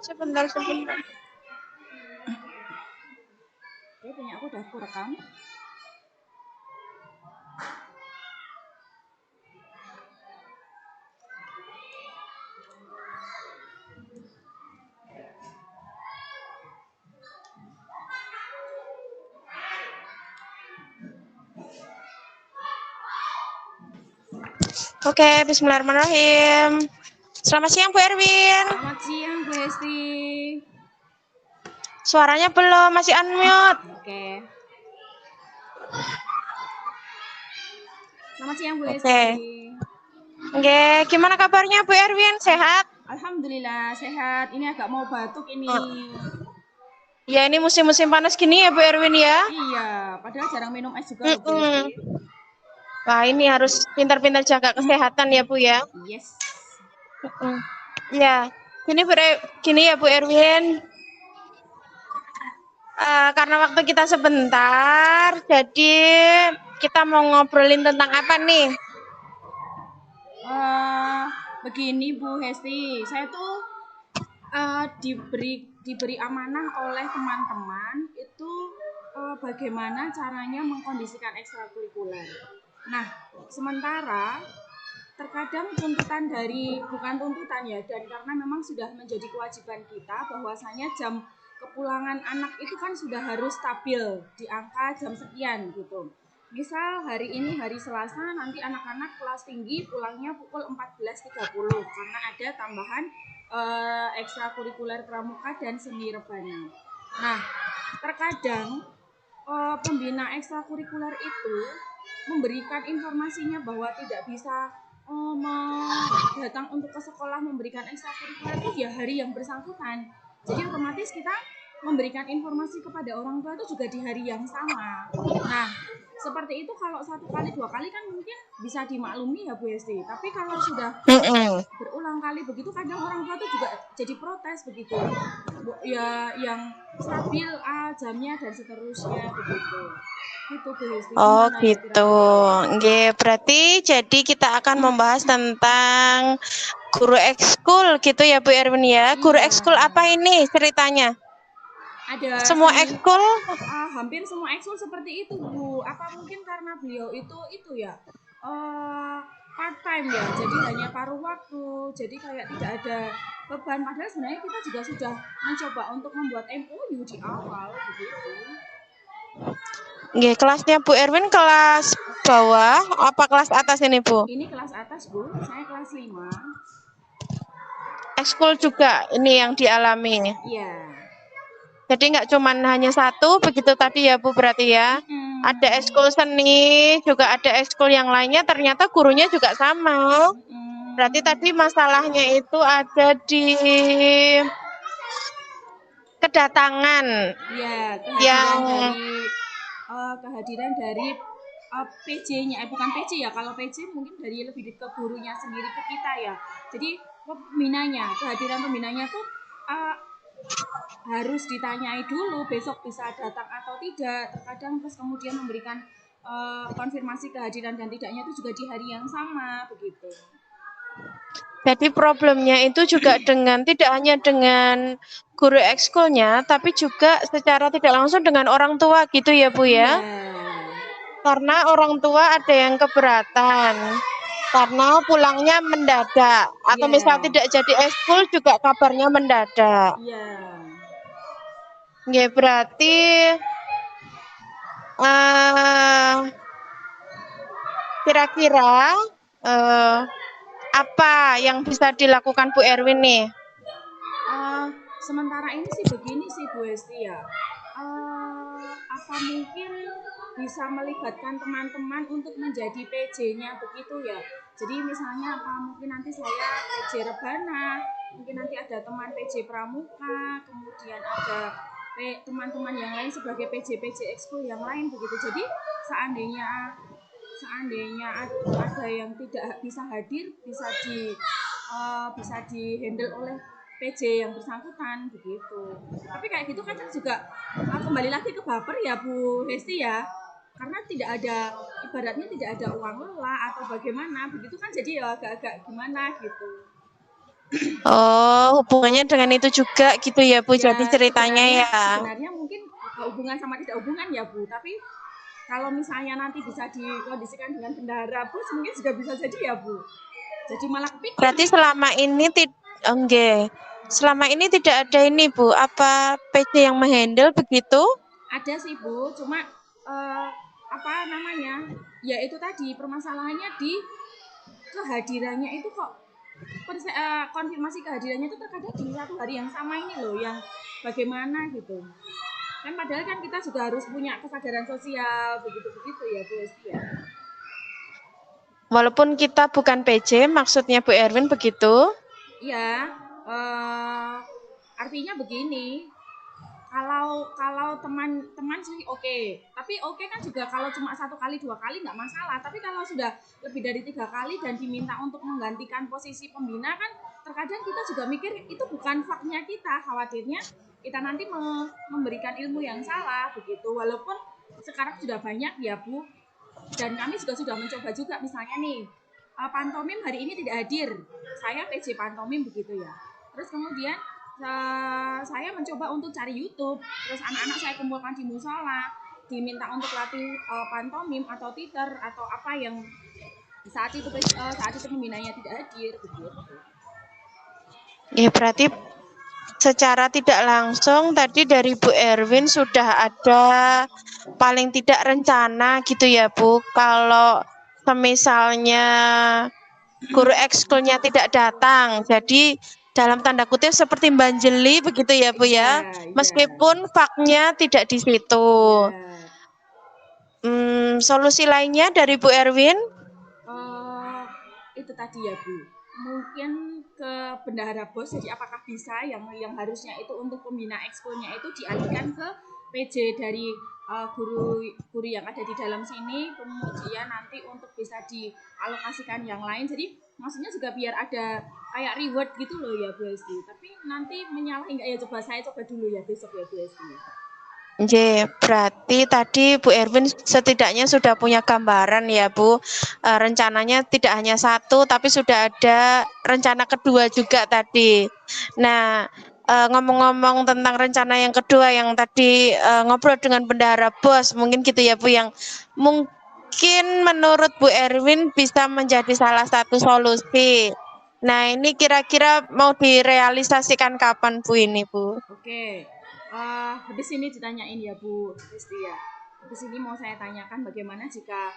Sebentar. Oke, punya aku udah aku rekam. Oke, bismillahirrahmanirrahim. Selamat siang Bu Erwin. Selamat siang Bu Hesti. Suaranya belum, masih unmute. Oke. Selamat siang Bu Hesti. Oke. Oke, gimana kabarnya Bu Erwin? Sehat? Alhamdulillah sehat. Ini agak mau batuk ini. Ya, ini musim-musim panas gini ya Bu Erwin ya? Iya, padahal jarang minum es juga loh Bu Hesti. Wah, ini harus pintar-pintar jaga kesehatan ya Bu ya? Yes. Ya, gini ya Bu Erwin. Karena waktu kita sebentar, jadi kita mau ngobrolin tentang apa nih? Begini Bu Hesti, saya tuh diberi amanah oleh teman-teman itu bagaimana caranya mengkondisikan ekstrakurikuler. Nah, sementara terkadang tuntutan bukan tuntutan ya, dan karena memang sudah menjadi kewajiban kita bahwasanya jam kepulangan anak itu kan sudah harus stabil di angka jam sekian gitu. Misal hari ini hari Selasa, nanti anak-anak kelas tinggi pulangnya pukul 14.30 karena ada tambahan ekstrakurikuler pramuka dan seni rebana. Nah, terkadang pembina ekstrakurikuler itu memberikan informasinya bahwa tidak bisa datang untuk ke sekolah memberikan ekstrakurikuler itu ya hari yang bersangkutan. Jadi otomatis kita memberikan informasi kepada orang tua itu juga di hari yang sama. Nah, seperti itu kalau 1 kali 2 kali kan mungkin bisa dimaklumi ya Bu Hesti. Tapi kalau sudah berulang kali begitu kadang orang tua itu juga jadi protes begitu. Ya yang stabil jamnya dan seterusnya begitu. Gitu Bu Hesti. Oh gitu. Nggih, berarti jadi kita akan membahas tentang guru ekskul gitu ya Bu Erwin ya. Guru ekskul apa ini ceritanya? Ada semua ekskul? Hampir semua ekskul seperti itu Bu. Apa mungkin karena beliau itu ya part time ya, jadi hanya paruh waktu, jadi kayak tidak ada beban. Padahal sebenarnya kita juga sudah mencoba untuk membuat MOU di awal begitu. Nggih, kelasnya Bu Erwin kelas bawah apa kelas atas ini Bu? Ini kelas atas Bu, saya kelas 5. Ekskul juga ini yang dialami. Iya. Jadi nggak cuman hanya satu begitu tadi ya Bu berarti ya? Ada ekskul seni, juga ada ekskul yang lainnya, ternyata gurunya juga sama. Berarti tadi masalahnya itu ada di kedatangan. Iya, kehadiran dari PJ-nya, bukan PJ ya. Kalau PJ mungkin dari lebih ke gurunya sendiri ke kita ya. Jadi kehadiran pembinanya tuh harus ditanyai dulu besok bisa datang atau tidak. Terkadang terus kemudian memberikan konfirmasi kehadiran dan tidaknya itu juga di hari yang sama begitu. Jadi problemnya itu juga tidak hanya dengan guru ekskulnya, tapi juga secara tidak langsung dengan orang tua gitu ya Bu ya? Karena orang tua ada yang keberatan karena pulangnya mendadak, atau misal tidak jadi ekskul juga kabarnya mendadak. Ya berarti kira-kira apa yang bisa dilakukan Bu Erwin nih? Sementara ini sih begini sih Bu Hesti ya. Apa mungkin bisa melibatkan teman-teman untuk menjadi PJ-nya begitu ya. Jadi misalnya apa mungkin nanti saya PJ rebana, mungkin nanti ada teman PJ pramuka, kemudian ada teman-teman yang lain sebagai PJ ekskul yang lain begitu. Jadi seandainya ada yang tidak bisa hadir bisa di handle oleh PJ yang bersangkutan begitu. Tapi kayak gitu kan juga kembali lagi ke baper ya Bu Hesti ya. Karena ibaratnya tidak ada uang lelah atau bagaimana begitu kan, jadi ya agak-agak gimana gitu. Oh, hubungannya dengan itu juga gitu ya Bu, jadi Ya ceritanya ya. sebenarnya mungkin hubungan sama tidak hubungan ya Bu, tapi kalau misalnya nanti bisa dikondisikan dengan bendahara bus mungkin juga bisa jadi ya Bu. Jadi malah kepikir Berarti selama ini enggak. Selama ini tidak ada ini Bu, apa PC yang menghandle begitu? ada sih Bu, cuma apa namanya? Ya itu tadi permasalahannya di kehadirannya itu kok konfirmasi kehadirannya itu terkadang di satu hari yang sama ini loh, yang bagaimana gitu. Kan padahal kan kita juga harus punya kesadaran sosial begitu-begitu ya Bu Esti ya. Walaupun kita bukan PC, maksudnya Bu Erwin begitu? Iya, artinya begini, kalau teman-teman sih oke. Tapi oke kan juga kalau cuma 1 kali 2 kali nggak masalah. Tapi kalau sudah lebih dari 3 kali dan diminta untuk menggantikan posisi pembina kan terkadang kita juga mikir itu bukan faknya kita. Khawatirnya kita nanti memberikan ilmu yang salah begitu. Walaupun sekarang sudah banyak ya Bu. Dan kami juga sudah mencoba juga misalnya nih pantomim hari ini tidak hadir. Saya PJ pantomim begitu ya. Terus kemudian saya mencoba untuk cari YouTube, terus anak-anak saya kumpulkan di musola, diminta untuk latih pantomim atau teater atau apa yang saat itu pembinanya tidak hadir begitu. Ya berarti secara tidak langsung tadi dari Bu Erwin sudah ada paling tidak rencana gitu ya Bu. Kalau misalnya guru ekskulnya tidak datang, jadi dalam tanda kutip seperti banjeli begitu ya Bu ya. Iya. Meskipun faknya tidak di situ. Iya. Solusi lainnya dari Bu Erwin? Uh, itu tadi ya Bu, mungkin ke bendahara bos. Jadi apakah bisa yang harusnya itu untuk pembina ekskulnya itu dialihkan ke PJ dari guru yang ada di dalam sini, kemudian nanti untuk bisa dialokasikan yang lain. Jadi maksudnya juga biar ada kayak reward gitu loh ya Bu Esti. Tapi nanti menyalahi nggak ya, saya coba dulu ya besok ya Bu Esti. Berarti tadi Bu Erwin setidaknya sudah punya gambaran ya Bu. Rencananya tidak hanya satu, tapi sudah ada rencana kedua juga tadi. Nah, ngomong-ngomong tentang rencana yang kedua yang tadi ngobrol dengan bendahara bos, mungkin gitu ya Bu, yang mungkin menurut Bu Erwin bisa menjadi salah satu solusi. Nah, ini kira-kira mau direalisasikan kapan Bu ini Bu? Oke, habis ini ditanyain ya Bu Risti ya. Habis ini mau saya tanyakan bagaimana jika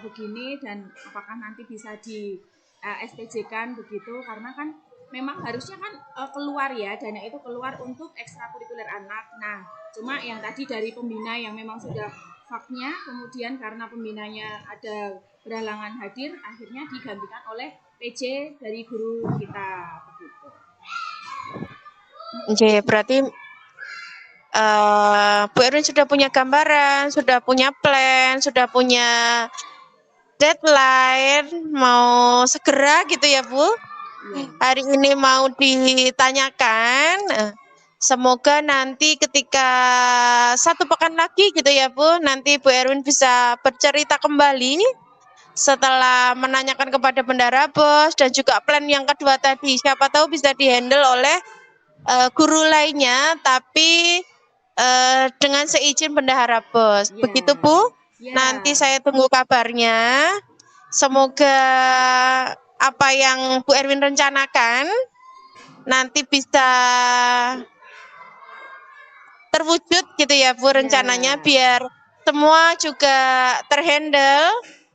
begini dan apakah nanti bisa di SPJ-kan begitu, karena kan memang harusnya kan keluar ya, dana itu keluar untuk ekstrakurikuler anak. Nah, cuma yang tadi dari pembina yang memang sudah faknya, kemudian karena pembinanya ada berhalangan hadir, akhirnya digantikan oleh PJ dari guru kita begitu. Berarti Bu Erwin sudah punya gambaran, sudah punya plan, sudah punya deadline, mau segera gitu ya Bu. Hari ini mau ditanyakan. Semoga nanti ketika 1 pekan lagi gitu ya Bu, nanti Bu Erwin bisa bercerita kembali setelah menanyakan kepada bendahara bos dan juga plan yang kedua tadi. Siapa tahu bisa dihandle oleh guru lainnya, tapi dengan seizin bendahara bos. Begitu Bu. Nanti saya tunggu kabarnya. Semoga apa yang Bu Erwin rencanakan nanti bisa terwujud gitu ya Bu rencananya, biar semua juga terhandle,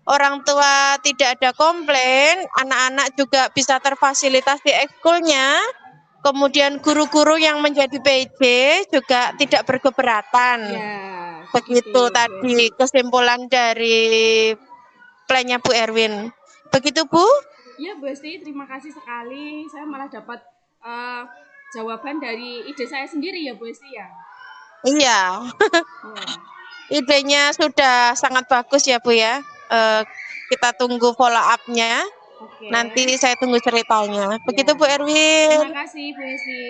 orang tua tidak ada komplain, anak-anak juga bisa terfasilitasi ekskulnya, kemudian guru-guru yang menjadi PJ juga tidak berkeberatan. Begitu tadi kesimpulan dari plannya Bu Erwin. Begitu Bu? Ya Bu Esti, terima kasih sekali. Saya malah dapat jawaban dari ide saya sendiri ya Bu Esti ya. Iya. Idenya sudah sangat bagus ya Bu ya. Kita tunggu follow up-nya. Nanti saya tunggu ceritanya. Begitu Bu Erwin. Terima kasih Bu Esti.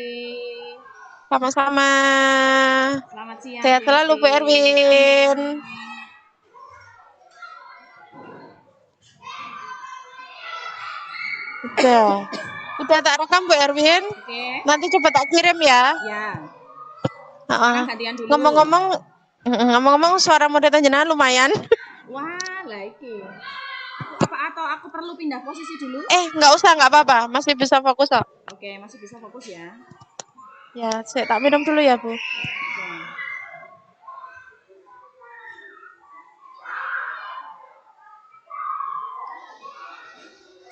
Sama-sama. Selamat siang. Sehat selalu Bu Erwin. Udah. Udah tak rekam Bu Erwin. Oke. Nanti coba tak kirim ya. Ya. Heeh. Sekarang gantian dulu. Ngomong-ngomong suara murid jenengan lumayan. Wah, lah iki. Atau aku perlu pindah posisi dulu? Nggak usah, nggak apa-apa. Masih bisa fokus kok. Oke, masih bisa fokus ya. Ya, saya tak minum dulu ya, Bu. Oke.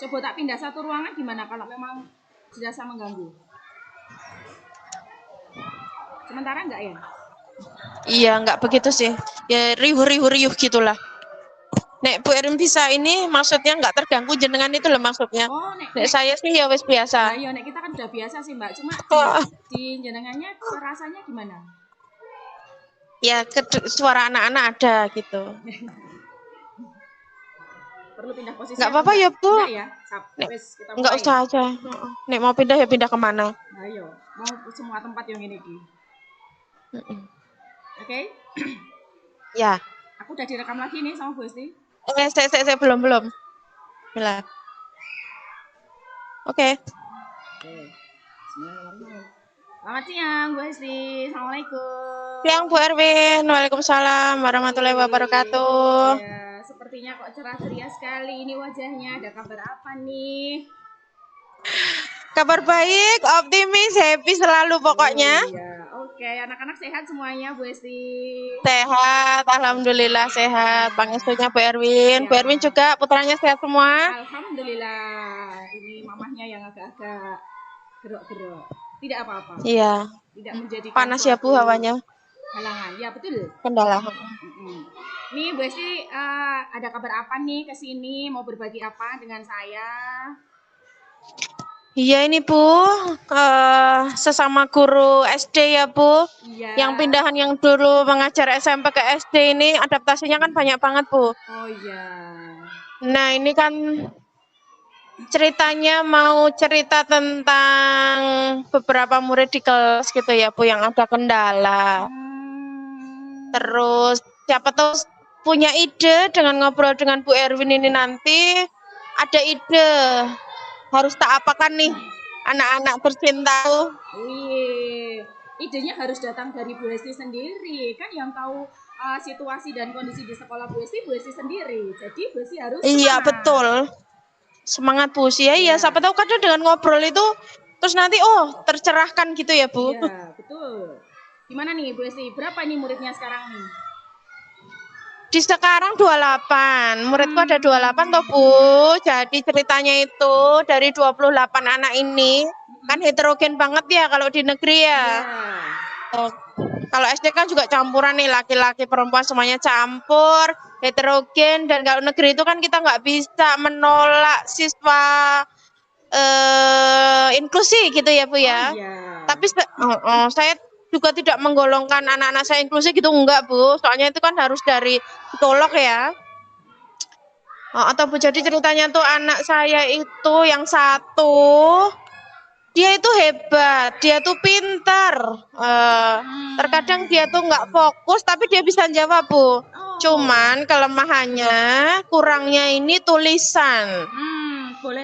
Coba tak pindah satu ruangan gimana kalau memang dirasa mengganggu? Sementara enggak ya? Iya, nggak begitu sih. Ya, riuh gitulah. Nek Bu Erin bisa ini maksudnya nggak terganggu jenengan itu loh maksudnya. Oh, Nek saya sih ya wis biasa. Nah, nek kita kan udah biasa sih, Mbak. Cuma di jenengannya rasanya gimana? Ya, suara anak-anak ada gitu. Perlu pindah posisi? Nggak apa-apa ya, Bu. Enggak ya? Kita nggak usah aja. Nek mau pindah ya pindah kemana? Ayo, mau semua tempat yang ini. Oke? Ya. Aku udah direkam lagi nih sama Bu Esti. Saya belum. Bila. Oke. Selamat siang Bu Esti. Assalamualaikum. Siang Bu Erwin. Waalaikumsalam warahmatullahi wabarakatuh. Ya, sepertinya kok cerah ceria sekali ini wajahnya. Ada kabar apa nih? Kabar baik, optimis, happy selalu pokoknya. Iya. Oke, anak-anak sehat semuanya Bu Esti? Sehat, alhamdulillah sehat. Pangestunya Bu Erwin. Ya. Bu Erwin juga putranya sehat semua. Alhamdulillah. Ini mamahnya yang agak-agak gerok-gerok. Tidak apa-apa. Iya. Tidak menjadi panas ya Bu hawanya. Halangan. Ya, betul. Kendala. Nih Bu Esti, ada kabar apa nih ke sini? Mau berbagi apa dengan saya? Iya ini Bu, sesama guru SD ya Bu, yang pindahan yang dulu mengajar SMP ke SD ini adaptasinya kan banyak banget Bu. Oh iya. Nah ini kan ceritanya mau cerita tentang beberapa murid di kelas gitu ya Bu yang ada kendala. Terus siapa tahu punya ide dengan ngobrol dengan Bu Erwin ini nanti ada ide. Harus tak apakan nih anak-anak tercinta? Wih, idenya harus datang dari Bu Esti sendiri kan yang tahu situasi dan kondisi di sekolah Bu Esti sendiri. Jadi Bu Esti harus semangat. Iya betul, semangat Bu Esti ya. Siapa tahu kadang dengan ngobrol itu terus nanti tercerahkan gitu ya Bu. Iya betul. Gimana nih Bu Esti? Berapa nih muridnya sekarang nih? Di sekarang 28, muridku ada 28 toh Bu. Jadi ceritanya itu dari 28 anak ini kan heterogen banget ya kalau di negeri ya. Kalau SD kan juga campuran nih, laki-laki perempuan semuanya campur, heterogen. Dan kalau negeri itu kan kita nggak bisa menolak siswa inklusi gitu ya Bu ya. Tapi saya juga tidak menggolongkan anak-anak saya inklusi gitu, enggak Bu, soalnya itu kan harus dari psikolog ya. Atau Bu, jadi ceritanya tuh anak saya itu yang satu, dia itu hebat, dia tuh pintar, terkadang dia tuh nggak fokus tapi dia bisa jawab Bu. Cuman kelemahannya, kurangnya ini tulisan.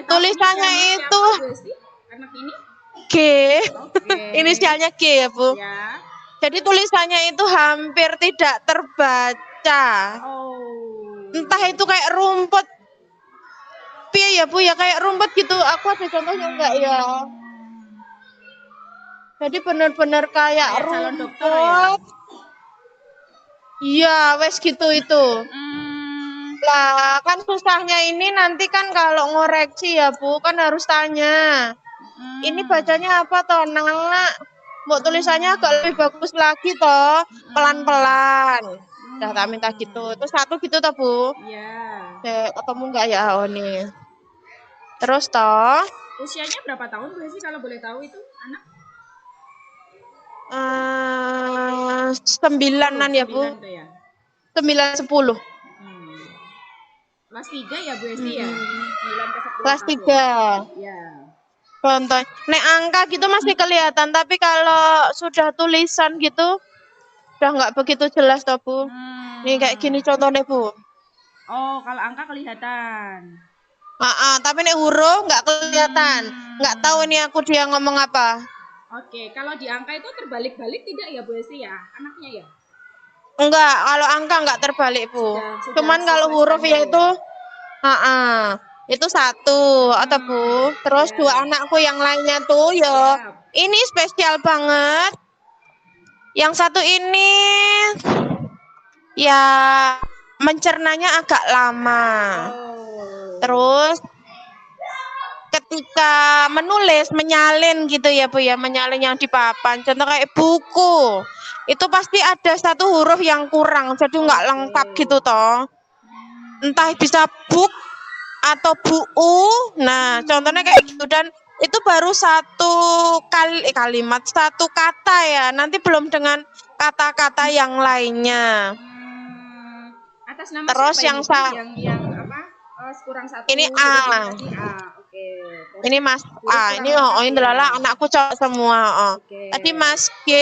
Tulisannya itu anak ini? G, inisialnya G ya Bu. Ya. Jadi tulisannya itu hampir tidak terbaca. Entah itu kayak rumput, piye ya Bu ya, kayak rumput gitu. Aku ada contohnya enggak ya? Jadi benar-benar kayak rumput. Iya, wes gitu itu. Lah kan susahnya ini nanti kan kalau ngoreksi ya Bu kan harus tanya. Ini bacanya apa toh nak? Mau tulisannya agak lebih bagus lagi toh, pelan-pelan. Udah tak minta gitu. Terus satu gitu toh Bu? Iya. Ketemu nggak ya nih? Terus toh? Usianya berapa tahun Bu sih kalau boleh tahu itu anak? 9-an ya Bu. 9-10. Kelas 3 ya Bu Esti ya? 9 ke 10. Kelas 3. Iya. Contoh, nek angka gitu masih kelihatan, tapi kalau sudah tulisan gitu, udah nggak begitu jelas toh Bu. Nih kayak gini contohnya Bu. Oh, kalau angka kelihatan. Tapi nek huruf nggak kelihatan. Nggak tahu ini aku dia ngomong apa. Oke, kalau di angka itu terbalik-balik tidak ya Bu Esti ya? Anaknya ya? Enggak, kalau angka nggak terbalik, Bu. Sudah Cuman kalau sesuai huruf standar ya itu satu atau Bu. Terus ya. dua anakku yang lainnya tuh ya Siap. ini spesial banget. Yang satu ini ya mencernanya agak lama. Oh. Terus ketika menulis menyalin gitu ya Bu ya, menyalin yang di papan. Contoh kayak buku. Itu pasti ada satu huruf yang kurang, jadi nggak lengkap gitu toh. Entah bisa buk atau buu. Nah, contohnya kayak gitu dan itu baru satu kalimat, satu kata ya. Nanti belum dengan kata-kata yang lainnya. Atas nama Terus siapa yang apa? Kurang satu. Ini A. Tadi A. Oke. Ini Mas A. Ini ini adalah anakku cowok semua. Tadi Mas G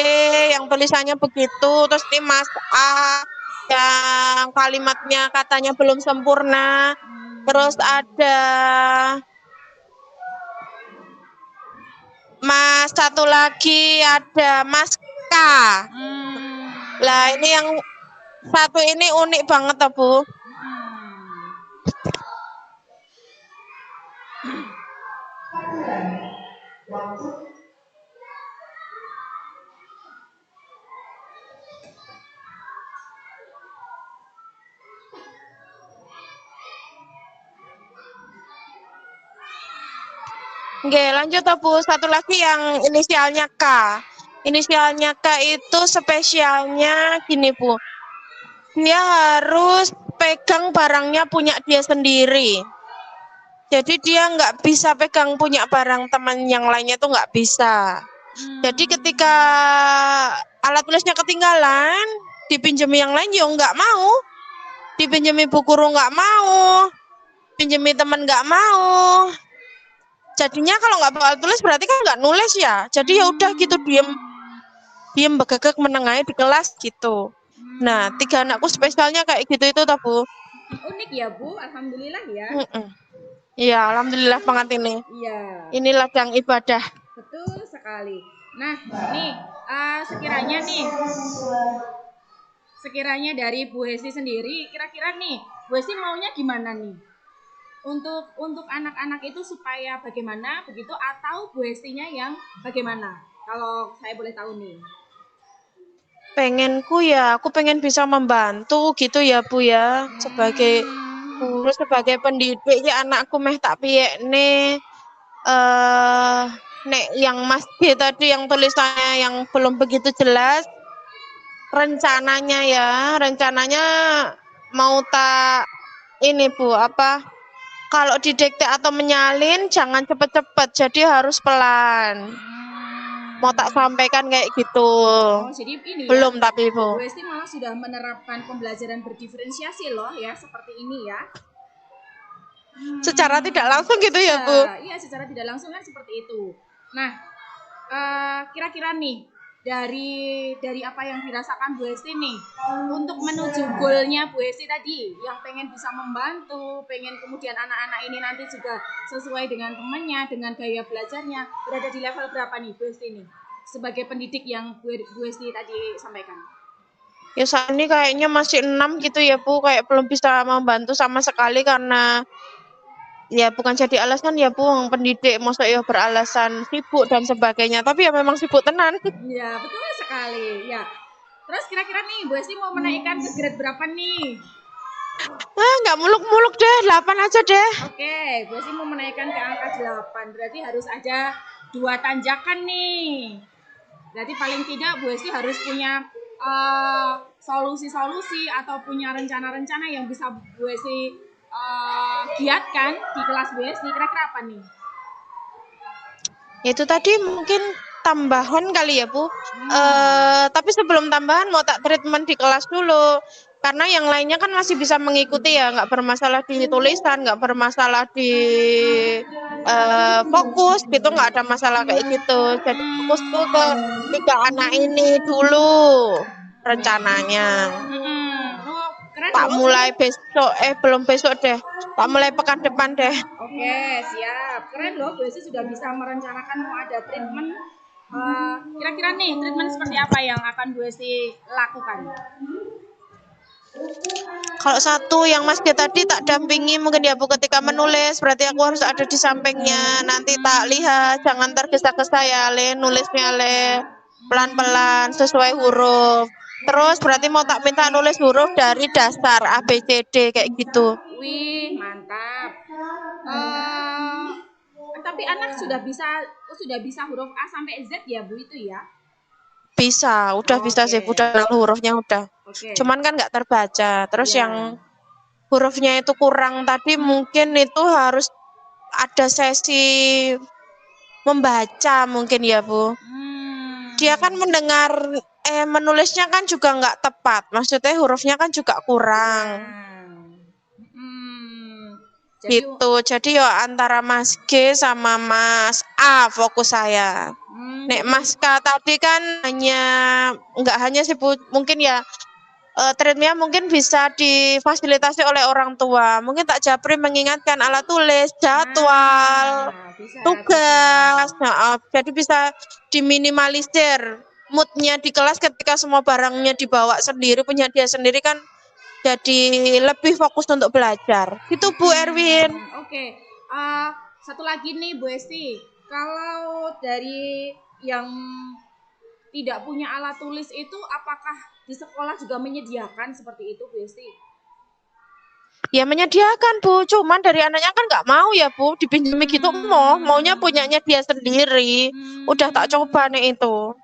yang tulisannya begitu, terus ini Mas A yang kalimatnya katanya belum sempurna. Terus ada Mas satu lagi ada Mas K. Lah ini yang satu ini unik banget toh, Bu. Oke, lanjut toh, Bu. Satu lagi yang inisialnya K. Inisialnya K itu spesialnya gini, Bu. Dia harus pegang barangnya punya dia sendiri. Jadi dia nggak bisa pegang punya barang teman yang lainnya itu nggak bisa. Jadi ketika alat tulisnya ketinggalan, dipinjemi yang lain ya nggak mau. Dipinjemi bu guru nggak mau. Pinjemi teman nggak mau. Jadinya kalau nggak bawa alat tulis berarti kan nggak nulis ya. Jadi ya udah gitu diem begegek menengahi di kelas gitu. Nah, 3 anakku spesialnya kayak gitu itu toh, Bu. Unik ya, Bu. Alhamdulillah ya. Iya, alhamdulillah banget ini. Iya. Ini ladang ibadah. Betul sekali. Nah, nih sekiranya dari Bu Hesti sendiri, kira-kira nih, Bu Hesti maunya gimana nih? Untuk anak-anak itu supaya bagaimana begitu atau Bu Hestinya yang bagaimana? Kalau saya boleh tahu nih. Pengenku ya, aku pengen bisa membantu gitu ya Bu ya, sebagai guru, sebagai pendidik ya anakku meh tak piye nih. Nek yang Mas D tadi yang tulisannya yang belum begitu jelas, rencananya mau tak ini Bu, apa? Kalau didikte atau menyalin jangan cepet-cepet, jadi harus pelan. Mau tak sampaikan kayak gitu. Oh, jadi ini belum ya, tapi Bu. Bu Esti malah sudah menerapkan pembelajaran berdiferensiasi loh ya, seperti ini ya. Secara tidak langsung gitu ya Bu? Iya, secara tidak langsung kan seperti itu. Nah, kira-kira nih dari apa yang dirasakan Bu Esti nih untuk menuju goalnya Bu Esti tadi yang pengen bisa membantu, pengen kemudian anak-anak ini nanti juga sesuai dengan temannya, dengan gaya belajarnya, berada di level berapa nih Bu Esti nih sebagai pendidik yang Bu Esti tadi sampaikan? Ya saat ini kayaknya masih 6 gitu ya Bu, kayak belum bisa membantu sama sekali karena ya bukan jadi alasan ya Bu, pendidik masa ya beralasan sibuk dan sebagainya, tapi ya memang sibuk tenan. Iya, betul sekali. Ya. Terus kira-kira nih Bu Esti mau menaikkan ke grade berapa nih? Nggak muluk-muluk deh, 8 aja deh. Oke, Bu Esti mau menaikkan ke angka 8. Berarti harus ada 2 tanjakan nih. Berarti paling tidak Bu Esti harus punya solusi-solusi atau punya rencana-rencana yang bisa Bu Esti giatkan di kelas Bu Esti. Kira-kira apa nih? Itu tadi mungkin tambahan kali ya Bu. Tapi sebelum tambahan mau tak treatment di kelas dulu. Karena yang lainnya kan masih bisa mengikuti ya, nggak bermasalah di tulisan, nggak bermasalah di fokus gitu, nggak ada masalah kayak gitu. Jadi fokus tuh ke 3 anak ini dulu rencananya. Oh, keren Keren Tak loh. mulai besok, belum besok deh. Tak mulai pekan depan deh. Oke, siap. Keren loh, Bu Esi sudah bisa merencanakan mau ada treatment. Kira-kira nih, treatment seperti apa yang akan Bu Esi lakukan? Kalau satu yang Mas G tadi tak dampingi mungkin ya Bu ketika menulis, berarti aku harus ada di sampingnya. Nanti tak lihat, jangan tergesa-gesa ya Le, nulisnya Le. Pelan-pelan sesuai huruf. Terus berarti mau tak minta nulis huruf dari dasar A B C D kayak gitu. Wih, mantap. Tapi anak sudah bisa huruf A sampai Z ya, Bu, itu ya? Bisa, udah bisa sih, udah hurufnya udah. Oke. Cuman kan nggak terbaca. Terus Ya. yang hurufnya itu kurang tadi mungkin itu harus ada sesi membaca mungkin ya Bu. Dia kan mendengar menulisnya kan juga nggak tepat. Maksudnya hurufnya kan juga kurang. Gitu. Jadi ya antara Mas G sama Mas A fokus saya. Nek Mas K tadi kan nggak hanya sih Bu, mungkin ya treatmentnya mungkin bisa difasilitasi oleh orang tua. Mungkin tak japri mengingatkan alat tulis, jadwal, tugas. Nah, jadi bisa diminimalisir moodnya di kelas ketika semua barangnya dibawa sendiri, punya dia sendiri kan jadi lebih fokus untuk belajar. Itu Bu Erwin. Oke. Satu lagi nih Bu Esti, kalau dari yang tidak punya alat tulis itu apakah di sekolah juga menyediakan seperti itu Bu Esti? Ya menyediakan Bu, cuman dari anaknya kan nggak mau ya Bu, dipinjami gitu maunya punyanya dia sendiri. Udah tak coba nih itu.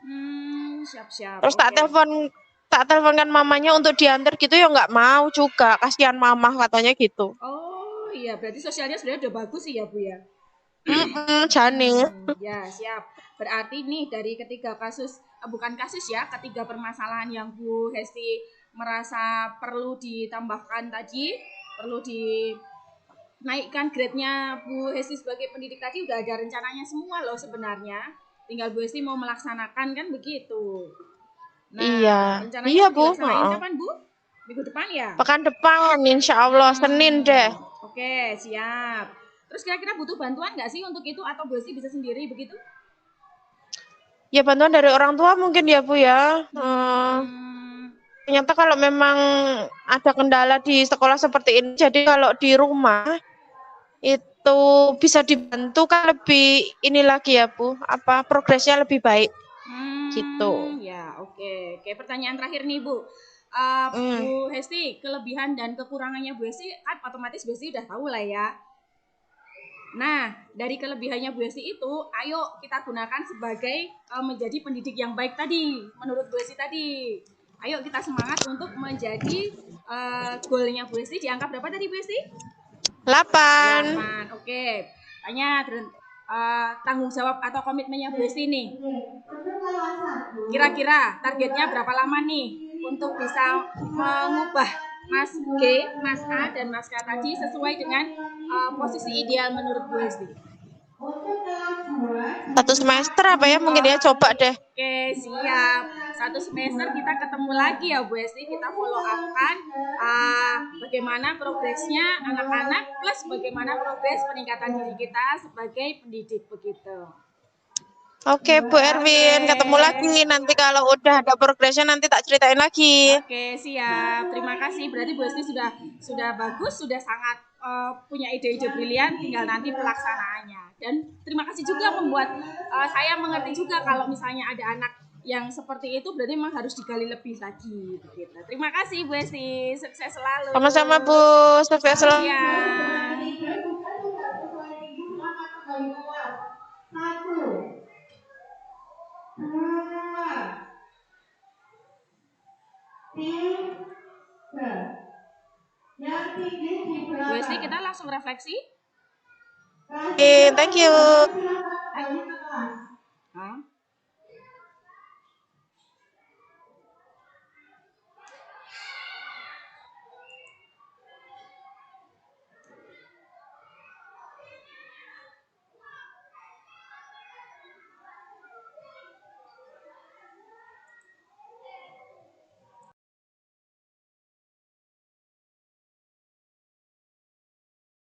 Siap-siap. Terus tak teleponkan mamanya untuk diantar gitu ya nggak mau juga, kasihan mama katanya gitu. Oh iya, berarti sosialnya sebenarnya udah bagus sih ya Bu ya. Jani. Ya siap. Berarti nih dari ketiga kasus, bukan kasus ya, ketiga permasalahan yang Bu Hesti merasa perlu ditambahkan tadi, perlu dinaikkan grade-nya Bu Hesti sebagai pendidik tadi udah ada rencananya semua loh sebenarnya. Tinggal Bu Hesti mau melaksanakan kan begitu. Nah, iya. rencananya Iya Bu. Dilaksanain kapan Bu? Minggu depan ya? Pekan depan, insya Allah Senin deh. Oke, siap. Terus kira-kira butuh bantuan nggak sih untuk itu atau Bu Hesti bisa sendiri begitu? Ya bantuan dari orang tua mungkin ya Bu ya. Ternyata kalau memang ada kendala di sekolah seperti ini, jadi kalau di rumah itu bisa dibantu kan lebih ini lagi ya Bu, progresnya lebih baik. Gitu. Ya, oke. Oke, pertanyaan terakhir nih Bu. Bu Hesti, kelebihan dan kekurangannya Bu Hesti kan otomatis Bu Hesti udah tahu lah ya. Nah, dari kelebihannya Bu Hesti itu, ayo kita gunakan sebagai menjadi pendidik yang baik tadi, menurut Bu Hesti tadi. Ayo kita semangat untuk menjadi goalnya Bu Hesti. Dianggap berapa tadi Bu Hesti? 8. Oke. Tanya tanggung jawab atau komitmennya Bu Hesti nih. Kira-kira targetnya berapa lama nih untuk bisa mengubah Mas G, Mas A, dan Mas K tadi sesuai dengan posisi ideal menurut Bu Hesti? 1 semester apa ya mungkin ya, coba deh. Oke, siap. 1 semester kita ketemu lagi ya Bu Hesti, kita follow up-kan bagaimana progresnya anak-anak plus bagaimana progres peningkatan diri kita sebagai pendidik begitu. Oke Bu Erwin, ketemu lagi nanti kalau udah ada progresnya nanti tak ceritain lagi. Oke, siap. Terima kasih. Berarti Bu Hesti sudah bagus, sudah sangat punya ide-ide brilian, tinggal nanti pelaksanaannya. Dan terima kasih juga membuat saya mengerti juga kalau misalnya ada anak yang seperti itu berarti memang harus digali lebih lagi begitu. Terima kasih Bu Hesti, sukses selalu. Sama-sama Bu, sukses selalu. Ya. Bu Hesti, kita langsung refleksi. Oke, thank you.